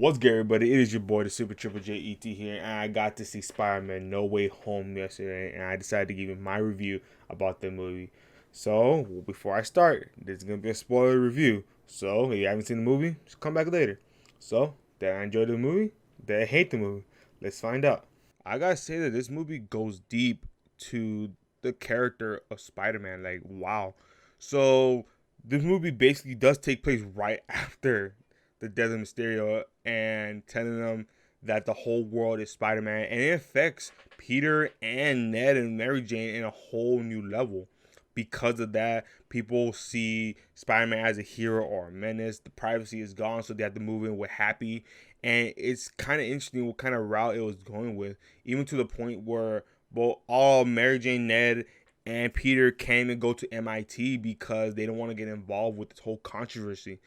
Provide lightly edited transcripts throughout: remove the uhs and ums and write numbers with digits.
What's Gary, buddy? It is your boy, the Super Triple J ET here, and I got to see Spider-Man No Way Home yesterday, and I decided to give you my review about the movie. So, before I start, this is gonna be a spoiler review. So, if you haven't seen the movie, just come back later. So, did I enjoy the movie? Did I hate the movie? Let's find out. I gotta say that this movie goes deep to the character of Spider-Man. Like, wow. So, this movie basically does take place right after the death of Mysterio and telling them that the whole world is Spider-Man, and it affects Peter and Ned and Mary Jane in a whole new level. Because of that, people see Spider-Man as a hero or a menace. The privacy is gone, so they have to move in with Happy, and it's kind of interesting what kind of route it was going with, even to the point where both all Mary Jane, Ned, and Peter came and go to MIT because they don't want to get involved with this whole controversy.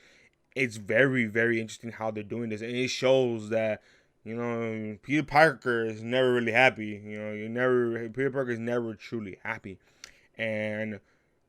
It's very, very interesting how they're doing this, and it shows that Peter Parker is never really happy. Peter Parker is never truly happy, and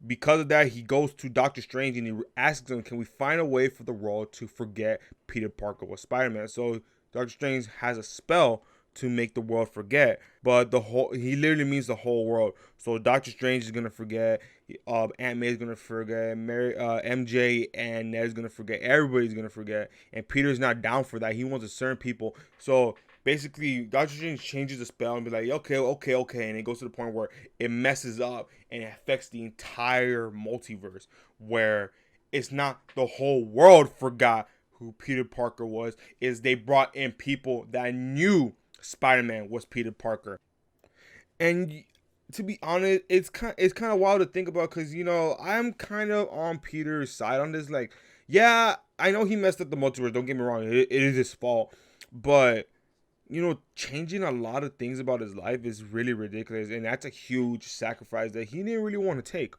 because of that, he goes to Doctor Strange and he asks him, "Can we find a way for the world to forget Peter Parker was Spider-Man?" So Doctor Strange has a spell to make the world forget, but he literally means the whole world. So Doctor Strange is gonna forget, Aunt May is gonna forget, MJ and Ned is gonna forget, everybody's gonna forget, and Peter's not down for that. He wants to certain people. So basically, Doctor Strange changes the spell and be like, okay, and it goes to the point where it messes up and it affects the entire multiverse, where it's not the whole world forgot who Peter Parker was, is they brought in people that knew Spider-Man was Peter Parker. And to be honest, it's kind of wild to think about, because I'm kind of on Peter's side on this. Like, yeah, I know he messed up the multiverse. Don't get me wrong, it is his fault, but changing a lot of things about his life is really ridiculous, and that's a huge sacrifice that he didn't really want to take.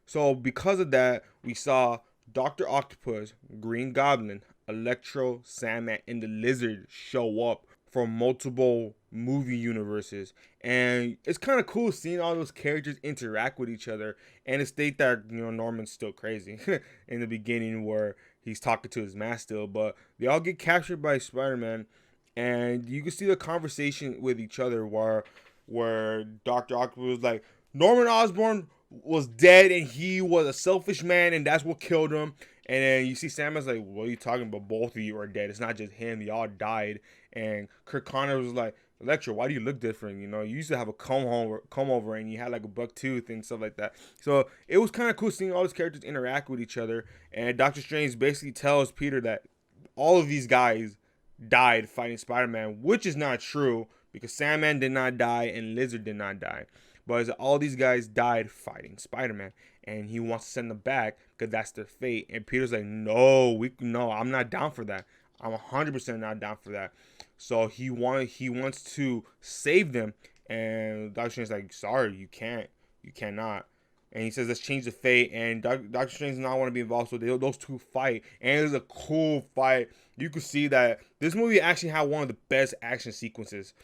So because of that, we saw Doctor Octopus, Green Goblin, Electro, Sandman, and the Lizard show up from multiple movie universes, and it's kind of cool seeing all those characters interact with each other. And to state that Norman's still crazy in the beginning, where he's talking to his mask still, but they all get captured by Spider-Man, and you can see the conversation with each other where Doctor Octopus was like, Norman Osborn was dead and he was a selfish man and that's what killed him. And then you see Samus like, what are you talking about? Both of you are dead. It's not just him. Y'all died. And Kirk Connor was like, Electro, why do you look different? You used to have a comb over and you had like a buck tooth and stuff like that. So it was kind of cool seeing all these characters interact with each other. And Doctor Strange basically tells Peter that all of these guys died fighting Spider-Man, which is not true, because Sandman did not die and Lizard did not die. But all these guys died fighting Spider-Man, and he wants to send them back because that's their fate. And Peter's like, no, I'm not down for that. I'm 100% not down for that. So he wants to save them, and Doctor Strange's like, sorry, you cannot. And he says, let's change the fate. And Doctor Strange does not want to be involved, so those two fight, and it's a cool fight. You could see that this movie actually had one of the best action sequences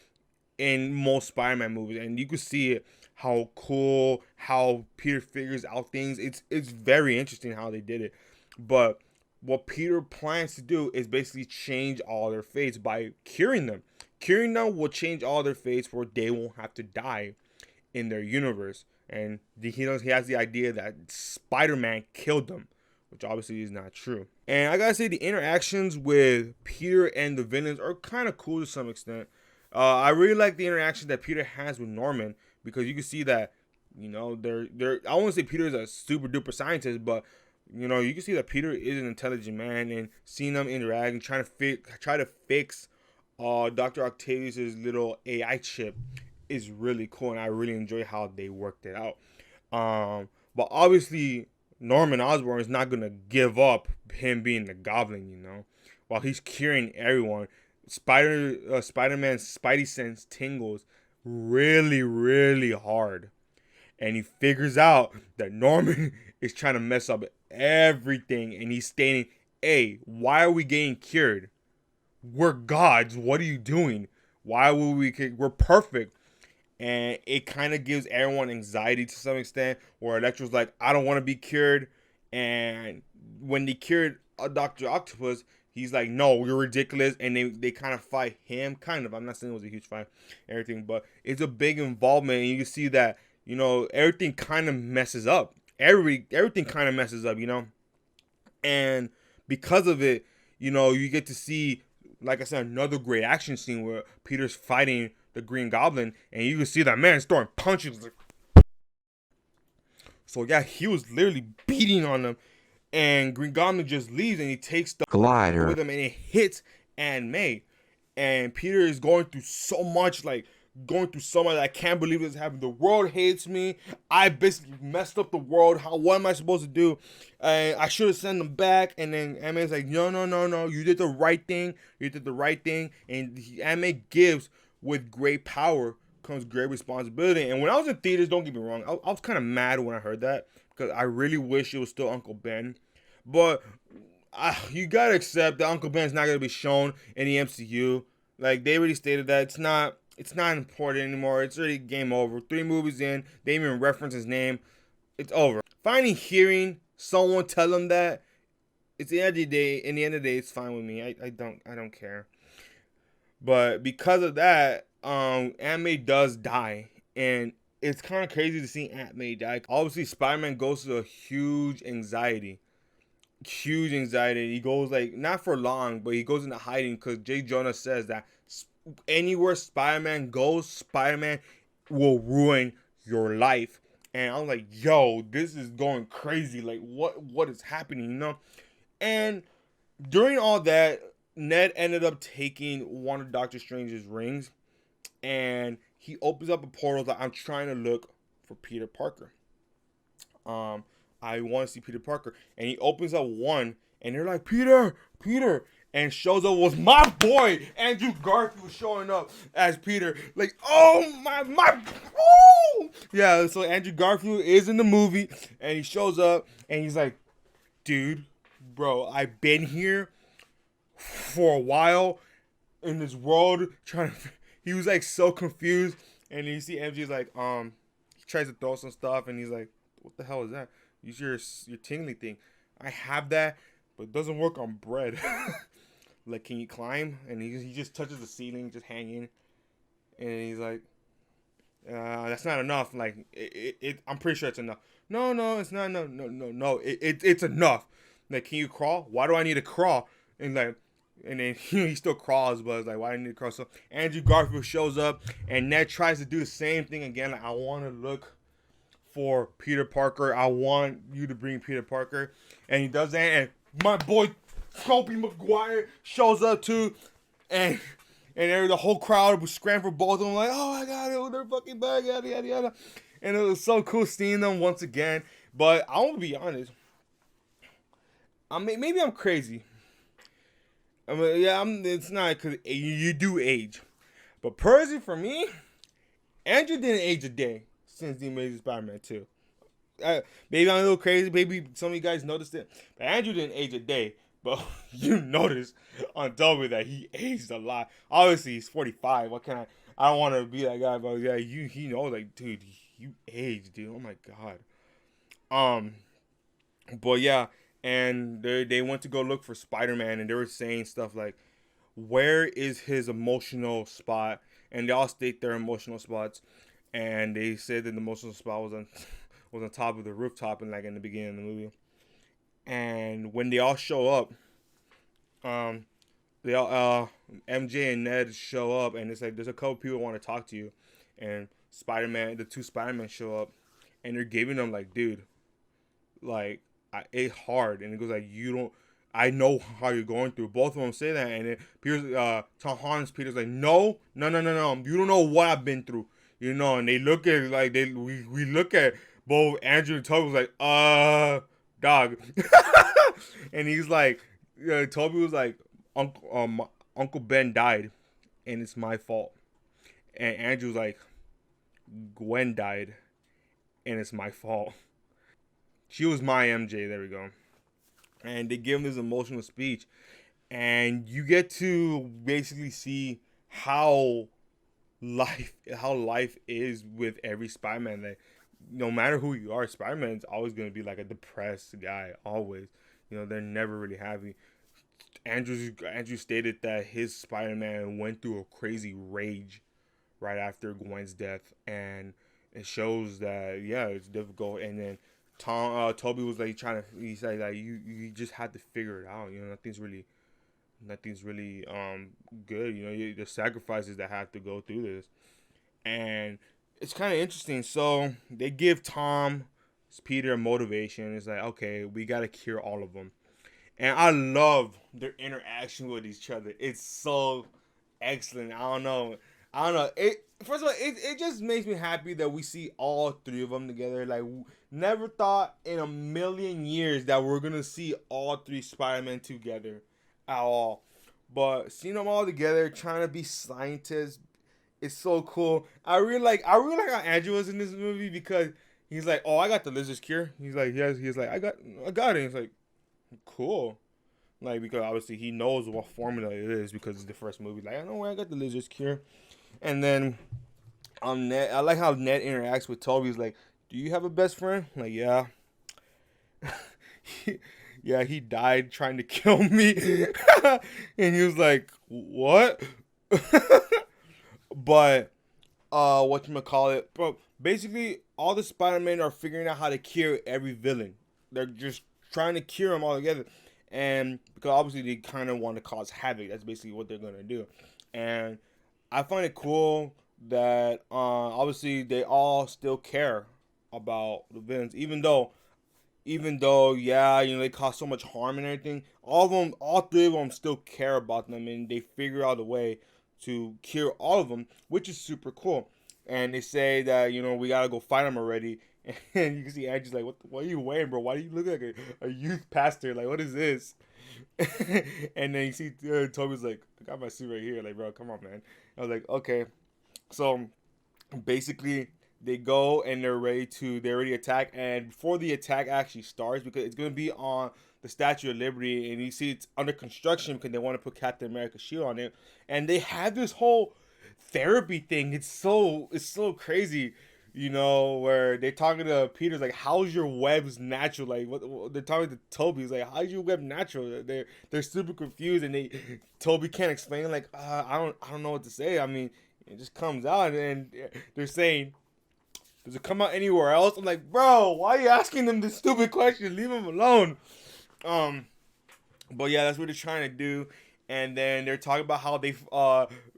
in most Spider-Man movies, and you could see it, how cool, how Peter figures out things. It's very interesting how they did it. But what Peter plans to do is basically change all their fates by curing them. Curing them will change all their fates where they won't have to die in their universe. And he has the idea that Spider-Man killed them, which obviously is not true. And I gotta say, the interactions with Peter and the villains are kind of cool to some extent. I really like the interaction that Peter has with Norman, because you can see that, they're I won't say Peter is a super duper scientist, but you can see that Peter is an intelligent man, and seeing them interact and try to fix Dr. Octavius's little AI chip is really cool, and I really enjoy how they worked it out. But obviously Norman Osborn is not gonna give up him being the Goblin, while he's curing everyone. Spider-Man's Spidey sense tingles really, really hard, and he figures out that Norman is trying to mess up everything, and he's stating, "Hey, why are we getting cured? We're gods. What are you doing? Why would we're perfect?" And it kind of gives everyone anxiety to some extent, where Electro's like, I don't want to be cured. And when they cured Dr. Octopus, He's like, no, you're ridiculous, and they kind of fight him. Kind of. I'm not saying it was a huge fight, everything, but it's a big involvement, and you can see that everything kind of messes up. Everything kind of messes up, and because of it, you get to see, like I said, another great action scene where Peter's fighting the Green Goblin, and you can see that man throwing punches. So yeah, he was literally beating on them, and Green Goblin just leaves, and he takes the glider with him, and it hits Aunt May, and Peter is going through so much, I can't believe this happened. The world hates me. I basically messed up the world. What am I supposed to do? I should have sent them back. And then Aunt May's like, no, no, no, no. You did the right thing. And Aunt May gives, with great power comes great responsibility. And when I was in theaters, don't get me wrong, I was kind of mad when I heard that, because I really wish it was still Uncle Ben. But you gotta accept that Uncle Ben's not gonna be shown in the MCU. Like, they already stated that it's not important anymore. It's already game over. 3 movies in, they even reference his name. It's over. Finally hearing someone tell him that, it's the end of the day. In the end of the day, it's fine with me. I don't care. But because of that, Aunt May does die, and it's kind of crazy to see Aunt May die. Obviously, Spider-Man goes through a huge anxiety. He goes, like, not for long, but he goes into hiding, because Jay Jonah says that anywhere Spider-Man goes, Spider-Man will ruin your life. And I'm like, yo, this is going crazy. Like, what is happening, And during all that, Ned ended up taking one of Doctor Strange's rings, and he opens up a portal that I'm trying to look for Peter Parker. I want to see Peter Parker, and he opens up one, and they're like, Peter, and shows up was my boy Andrew Garfield showing up as Peter. Like, oh my, oh yeah. So Andrew Garfield is in the movie, and he shows up, and he's like, dude, bro, I've been here for a while in this world trying to. He was like so confused, and you see MJ's like, he tries to throw some stuff, and he's like, what the hell is that? Use your tingly thing. I have that, but it doesn't work on bread. Like, can you climb? And he just touches the ceiling, just hanging, and he's like, that's not enough. Like, I'm pretty sure it's enough. No, it's not enough. No, it's enough. Like, can you crawl? Why do I need to crawl? And like, and then he still crawls, but it's like, why do I need to crawl? So Andrew Garfield shows up, and Ned tries to do the same thing again. Like, I want to look for Peter Parker. I want you to bring Peter Parker. And he does that, and my boy Tobey Maguire shows up too, and the whole crowd was scrambling for both of them, like, oh my god, they're fucking back, yada yada yada. And it was so cool seeing them once again. But I want to be honest, I mean, maybe I'm crazy. I mean, yeah, it's not, because you do age, but personally for me, Andrew didn't age a day since The Amazing Spider-Man 2. Maybe I'm a little crazy. Maybe some of you guys noticed it. But Andrew didn't age a day. But you notice on Toby that he aged a lot. Obviously, he's 45. What can I don't want to be that guy, but yeah, he knows, like, dude, you aged, dude. Oh my god. But yeah, and they went to go look for Spider-Man, and they were saying stuff like, where is his emotional spot? And they all state their emotional spots. And they said that the emotional spot was on top of the rooftop, and like in the beginning of the movie. And when they all show up, they all MJ and Ned show up, and it's like, there's a couple people who want to talk to you, and the 2 Spider-Men show up, and they're giving them, like, dude, like, it's hard, and it goes like, I know how you're going through. Both of them say that, and then Tom Holland's Peter's like, no, you don't know what I've been through. And they look at, like, we look at both Andrew and Toby, was like, dog. And he's like, Toby was like, Uncle Ben died, and it's my fault. And Andrew was like, Gwen died, and it's my fault. She was my MJ. There we go. And they give him this emotional speech, and you get to basically see how life is with every Spider-Man. Like, no matter who you are, Spider-Man's always going to be like a depressed guy, always. They're never really happy. Andrew stated that his Spider-Man went through a crazy rage right after Gwen's death, and it shows that yeah, it's difficult. And then Toby was like trying to, he said like you just had to figure it out. You know, nothing's really good. You know, the sacrifices that have to go through this, and it's kind of interesting. So they give Tom Peter motivation. It's like, okay, we gotta cure all of them, and I love their interaction with each other. It's so excellent. I don't know. It first of all, it just makes me happy that we see all three of them together. Like, never thought in a million years that we're gonna see all three Spider-Man together at all. But seeing them all together, trying to be scientists, it's so cool. I really like how Andrew was in this movie because he's like, oh, I got the lizard's cure. He's like, yes, he's like, I got it. He's like, cool. Like, because obviously he knows what formula it is because it's the first movie. Like, I know where I got the lizard's cure. And then Ned, I like how Ned interacts with Toby. He's like, do you have a best friend? I'm like, yeah. Yeah, he died trying to kill me. And he was like, what? But whatchamacallit, bro, basically all the Spider-Man are figuring out how to cure every villain. They're just trying to cure them all together. And because obviously they kind of want to cause havoc. That's basically what they're gonna do. And I find it cool that obviously they all still care about the villains, even though yeah, you know, they cause so much harm and everything. All three of them still care about them, and they figure out a way to cure all of them, which is super cool. And they say that, you know, we gotta go fight them already. And you can see Andrew's like, what are you wearing, bro? Why do you look like a youth pastor? Like, what is this? And then you see Toby's like, I got my suit right here. Like, bro, come on, man. I was like, okay. So basically, they go and they already attack. And before the attack actually starts, because it's gonna be on the Statue of Liberty, and you see it's under construction because they want to put Captain America's shield on it, and they have this whole therapy thing. It's so crazy, you know, where they're talking to Peter's like, how's your webs natural? Like, what they're talking to Toby's like, how's your web natural? They're super confused, and Toby can't explain. Like, I don't know what to say. I mean, it just comes out, and they're saying, does it come out anywhere else? I'm like, bro, why are you asking them this stupid question? Leave them alone. Um, but yeah, that's what they're trying to do. And then they're talking about how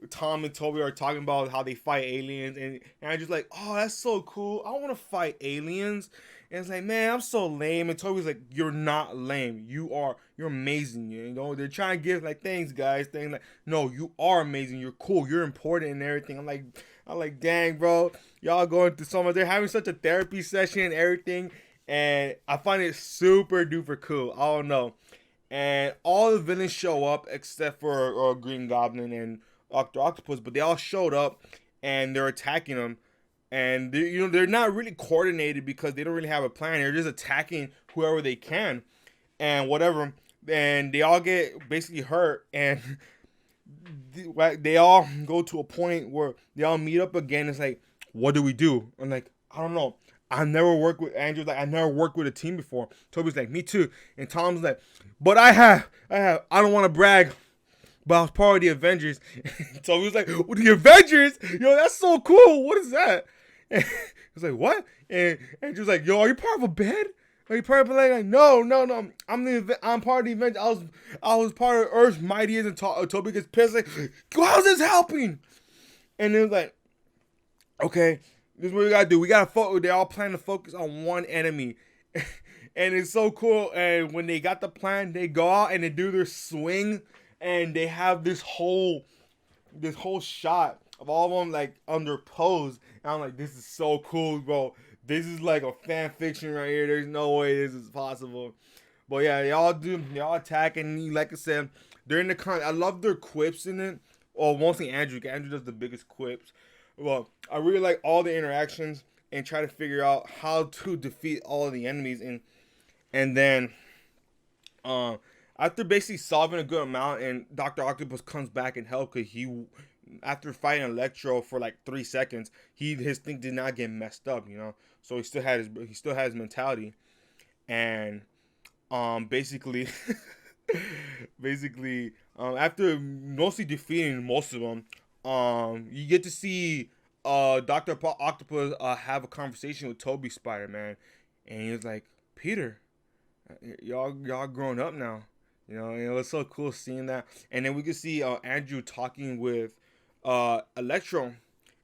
Tom and Toby are talking about how they fight aliens, and I'm just like, oh, that's so cool. I want to fight aliens. And it's like, man, I'm so lame. And Toby's like, you're not lame. You're amazing. You know, they're trying to give like, thanks, guys. Things like, no, you are amazing. You're cool. You're important and everything. I'm like, dang, bro, y'all going through so much. They're having such a therapy session and everything, and I find it super duper cool. I don't know. And all the villains show up except for Green Goblin and Doctor Octopus, but they all showed up and they're attacking them. And they're not really coordinated because they don't really have a plan. They're just attacking whoever they can and whatever. And they all get basically hurt, and they all go to a point where they all meet up again. It's like, what do we do? I'm like, I don't know. I never worked with Andrew's like, I never worked with a team before. Toby's like, me too. And Tom's like, but I don't want to brag, but I was part of the Avengers. Toby was like, well, the Avengers? Yo, that's so cool. What is that? And he was like, what? And Andrew's like, yo, are you part of a band? Are you part of a like, no. I'm part of the Avengers. I was part of Earth's Mightiest, and Toby gets pissed like, how's this helping? And it was like, okay, this is what we gotta do. We gotta focus. They all plan to focus on one enemy, and it's so cool. And when they got the plan, they go out and they do their swing, and they have this whole shot of all of them like under pose. And I'm like, this is so cool, bro. This is like a fan fiction right here. There's no way this is possible. But yeah, they all attack, and like I said, they're in the I love their quips in it. Well, mostly Andrew. Andrew does the biggest quips. Well, I really like all the interactions and try to figure out how to defeat all of the enemies, and then after basically solving a good amount, and Dr. Octopus comes back and helps because after fighting Electro for like 3 seconds, his thing did not get messed up, you know. So he still had his mentality, and basically Basically, after mostly defeating most of them, you get to see Octopus have a conversation with Toby Spider Man, and he's like, Peter, y'all grown up now, and it was so cool seeing that. And then we could see Andrew talking with Electro,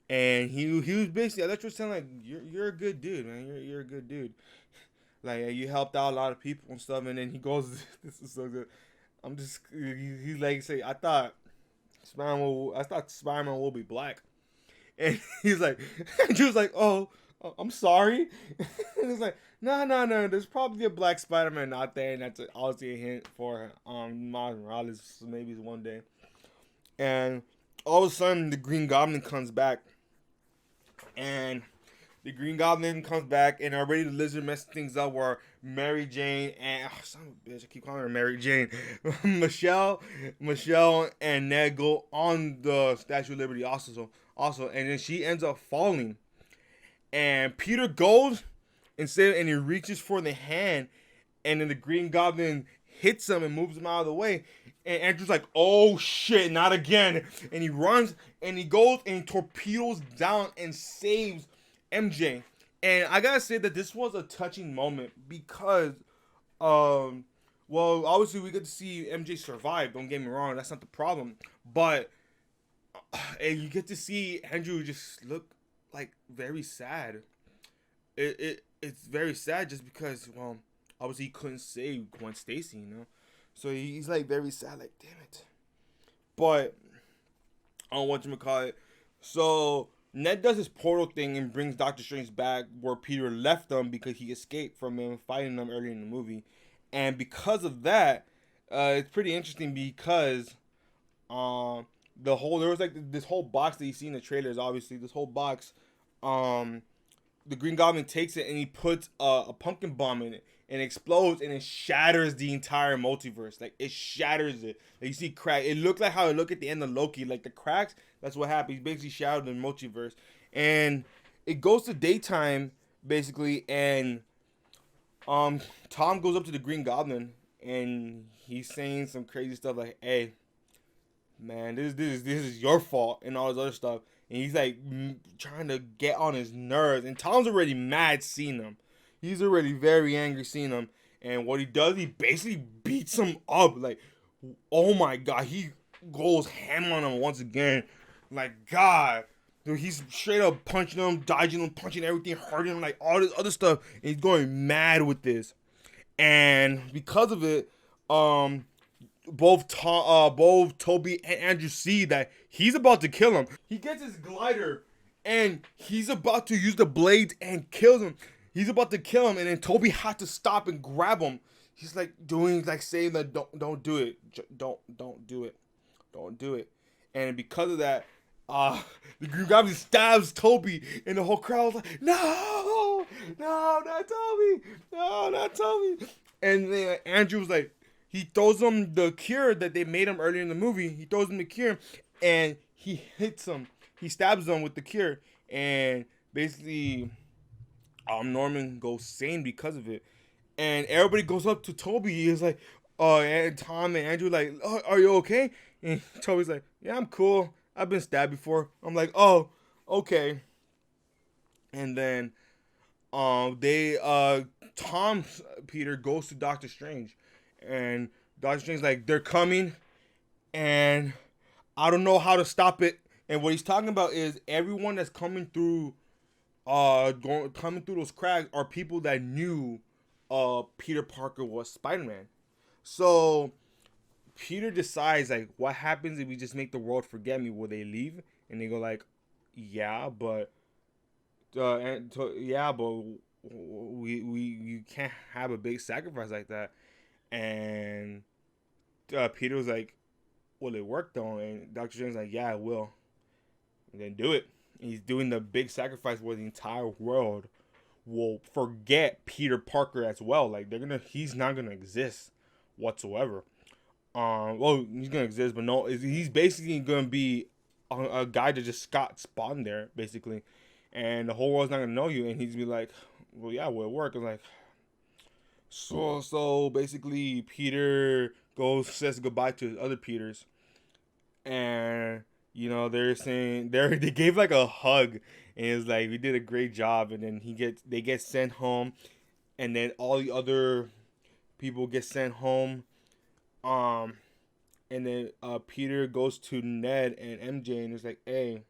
and he was basically Electro saying like, you're a good dude, man. You're a good dude. Like you helped out a lot of people and stuff. And then he goes, this is so good. He's like say I thought Spider-Man will be black, and he's like, Andrew's like, oh, I'm sorry. And it's like, no. There's probably a black Spider-Man out there, and that's obviously a hint for Miles Morales maybe one day. And all of a sudden, the Green Goblin comes back, and the Green Goblin comes back, and already the Lizard messing things up. Where Mary Jane and son of a bitch, I keep calling her Mary Jane, Michelle, and Ned go on the Statue of Liberty also, and then she ends up falling, and Peter goes and he reaches for the hand, and then the Green Goblin hits him and moves him out of the way. And Andrew's like, oh shit, not again. And he runs and he goes and he torpedoes down and saves MJ. And I gotta say that this was a touching moment because, well, obviously we get to see MJ survive. Don't get me wrong, that's not the problem. But and you get to see Andrew just look like very sad. It's very sad just because, well, obviously he couldn't save Gwen Stacy. So he's like very sad, like damn it. But I don't want you to call it. So Ned does his portal thing and brings Doctor Strange back where Peter left them because he escaped from him fighting them earlier in the movie, and because of that, it's pretty interesting because there was like this whole box that you see in the trailers. Obviously, this whole box, the Green Goblin takes it and he puts a pumpkin bomb in it and it explodes and it shatters the entire multiverse. Like it shatters it. Like you see crack. It looked like how it looked at the end of Loki. Like the cracks. That's what happened. He basically shattered the multiverse, and it goes to daytime basically. And Tom goes up to the Green Goblin and he's saying some crazy stuff like, "Hey, man, this is your fault," and all this other stuff. And he's like trying to get on his nerves. And Tom's already mad seeing him. He's already very angry seeing him. And what he does, he basically beats him up. Like, oh my god, he goes ham on him once again. Like, God. Dude, he's straight up punching him, dodging him, punching everything, hurting him, like all this other stuff. And he's going mad with this. And because of it, both Toby and Andrew see that he's about to kill him. He gets his glider and he's about to use the blades and kills him. He's about to kill him, and then Toby had to stop and grab him. He's like saying that don't do it, don't do it, don't do it. And because of that, the Green Goblin stabs Toby, and the whole crowd's like, no, not Toby, no, not Toby. And then Andrew was like, he throws him the cure that they made him earlier in the movie. He throws him the cure, and he hits him. He stabs him with the cure, and basically, Norman goes sane because of it. And everybody goes up to Toby. He's like, and Tom and Andrew like, oh, are you okay? And Toby's like, yeah, I'm cool. I've been stabbed before. I'm like, oh, okay. And then, Tom Peter goes to Doctor Strange, and Doctor Strange's like, they're coming, and I don't know how to stop it. And what he's talking about is everyone that's coming through coming through those cracks are people that knew Peter Parker was Spider-Man. So Peter decides like, what happens if we just make the world forget me? Will they leave? And they go like, yeah, but we you can't have a big sacrifice like that. And Peter was like, will it work though? And Dr. Strange's like, yeah, it will. And then do it. And he's doing the big sacrifice where the entire world will forget Peter Parker as well. Like he's not gonna exist whatsoever. Well, he's gonna exist, but no, he's basically gonna be a guy that just got spawned there, basically, and the whole world's not gonna know you. And he's be like, well, yeah, will it work? I'm like, so basically, Peter goes says goodbye to his other Peters, and they're saying they gave like a hug, and it's like we did a great job, and then they get sent home, and then all the other people get sent home, um, and then Peter goes to Ned and MJ, and it's like, hey,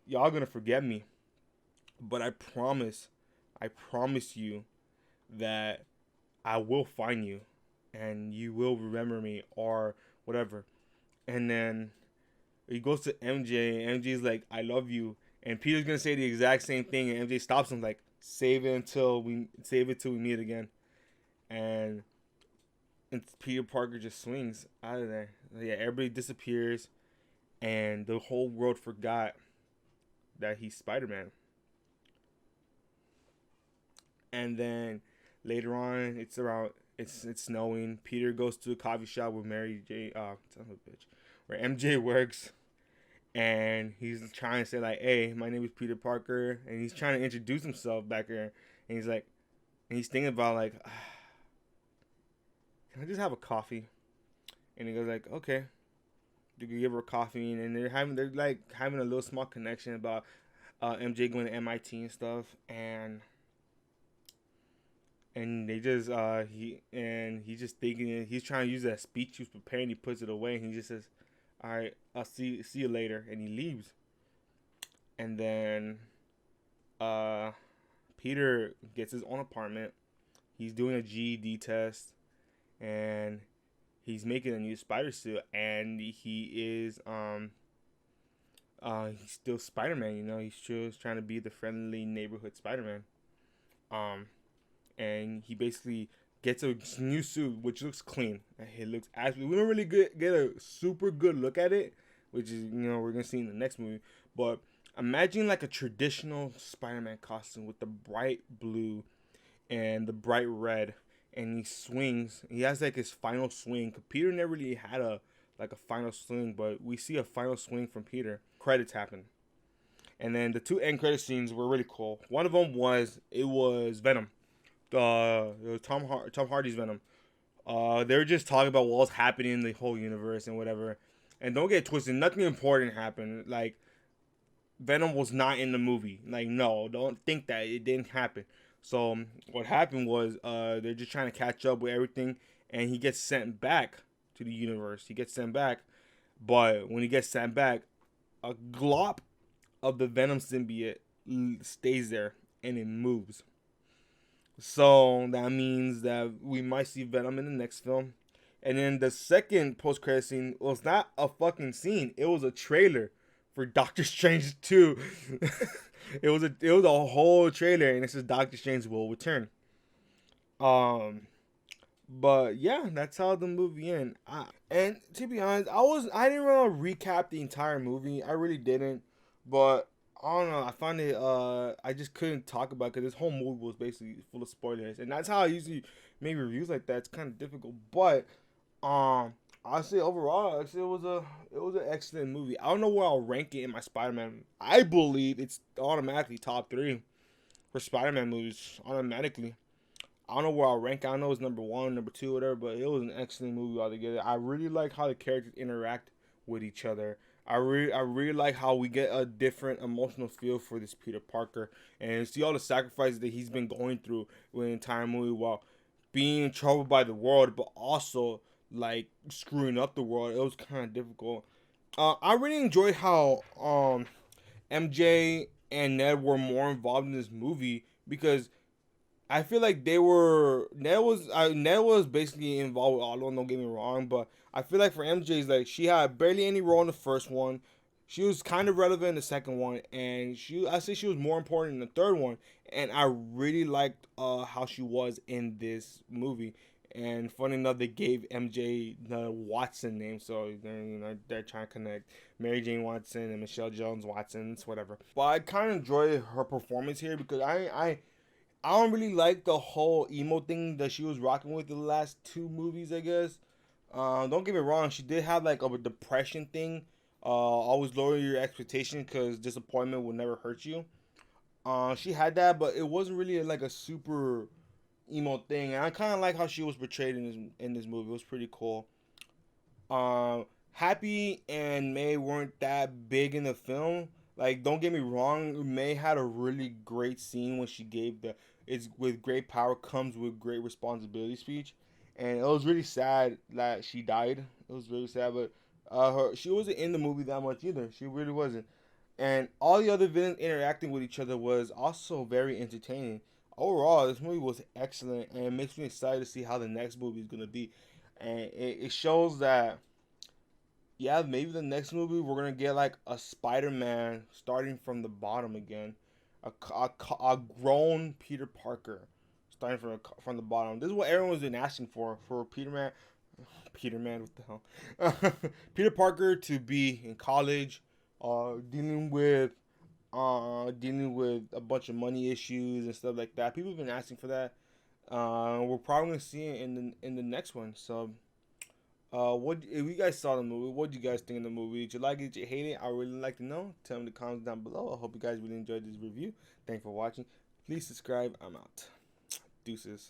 y'all gonna forget me, but I promise you that I will find you, and you will remember me or whatever. And then he goes to MJ, and MJ's like, I love you. And Peter's gonna say the exact same thing, and MJ stops him like, save it till we meet again. And Peter Parker just swings out of there. Yeah, everybody disappears, and the whole world forgot that he's Spider-Man. And then later on, it's snowing. Peter goes to a coffee shop with Mary J. Son of a bitch, where MJ works, and he's trying to say like, "Hey, my name is Peter Parker," and he's trying to introduce himself back there, and he's like, and he's thinking about like, can I just have a coffee? And he goes like, okay. You can give her coffee, and they're having a little small connection about MJ going to MIT and stuff, and they just he's just thinking, he's trying to use that speech he was preparing. He puts it away, and he just says, "All right, I'll see you later," and he leaves. And then Peter gets his own apartment. He's doing a GED test, and he's making a new spider suit, and he is he's still Spider-Man. He's still trying to be the friendly neighborhood Spider-Man. And he basically gets a new suit, which looks clean. It looks absolutely. We don't really get a super good look at it, which is we're gonna see in the next movie. But imagine like a traditional Spider-Man costume with the bright blue and the bright red, and he swings. He has like his final swing. Peter never really had a final swing, but we see a final swing from Peter. Credits happen, and then the two end credit scenes were really cool. One of them was Venom. Tom Hardy's Venom. They were just talking about what was happening in the whole universe and whatever. And don't get twisted, nothing important happened. Like, Venom was not in the movie. Like, no, don't think that it didn't happen. So what happened was they're just trying to catch up with everything, and he gets sent back to the universe. He gets sent back, but when he gets sent back, a glop of the Venom symbiote stays there and it moves. So that means that we might see Venom in the next film. And then the second post-credit scene was not a fucking scene. It was a trailer for Doctor Strange 2. it was a whole trailer, and it says Doctor Strange will return. But yeah, that's how the movie ended. And to be honest, I didn't want to recap the entire movie. I really didn't. But I don't know. I find it. I just couldn't talk about it because this whole movie was basically full of spoilers, and that's how I usually make reviews like that. It's kind of difficult, but I say overall, it was an excellent movie. I don't know where I'll rank it in my Spider-Man. I believe it's automatically top 3 for Spider-Man movies automatically. I don't know where I'll rank. I don't know it's number 1, number 2, whatever, but it was an excellent movie altogether. I really like how the characters interact with each other. I really like how we get a different emotional feel for this Peter Parker, and see all the sacrifices that he's been going through with the entire movie while being in trouble by the world, but also like screwing up the world. It was kind of difficult. I really enjoyed how MJ and Ned were more involved in this movie, because I feel like Ned was basically involved with all of them, don't get me wrong, but I feel like for MJ's, like, she had barely any role in the first one. She was kind of relevant in the second one, and I say she was more important in the third one. And I really liked how she was in this movie. And funny enough, they gave MJ the Watson name, so they're trying to connect Mary Jane Watson and Michelle Jones Watson, it's whatever. But I kind of enjoyed her performance here, because I don't really like the whole emo thing that she was rocking with the last 2 movies, I guess. Don't get me wrong, she did have like a depression thing. Always lower your expectation because disappointment will never hurt you. She had that, but it wasn't really like a super emo thing, and I kind of like how she was portrayed in this movie. It was pretty cool. Happy and May weren't that big in the film. Like, don't get me wrong, May had a really great scene when she gave the "It's with great power comes with great responsibility" speech, and it was really sad that she died. It was really sad, but she wasn't in the movie that much either. She really wasn't, and all the other villains interacting with each other was also very entertaining. Overall, this movie was excellent, and it makes me excited to see how the next movie is gonna be, and it shows that yeah, maybe the next movie we're gonna get like a Spider-Man starting from the bottom again, a grown Peter Parker starting from the bottom. This is what everyone's been asking for Peter Man, what the hell, Peter Parker to be in college, dealing with dealing with a bunch of money issues and stuff like that. People have been asking for that. We're probably gonna see it in the next one. So what if you guys saw the movie? What do you guys think of the movie? Did you like it? Did you hate it? I would really like to know. Tell me in the comments down below. I hope you guys really enjoyed this review. Thanks for watching. Please subscribe. I'm out. Deuces.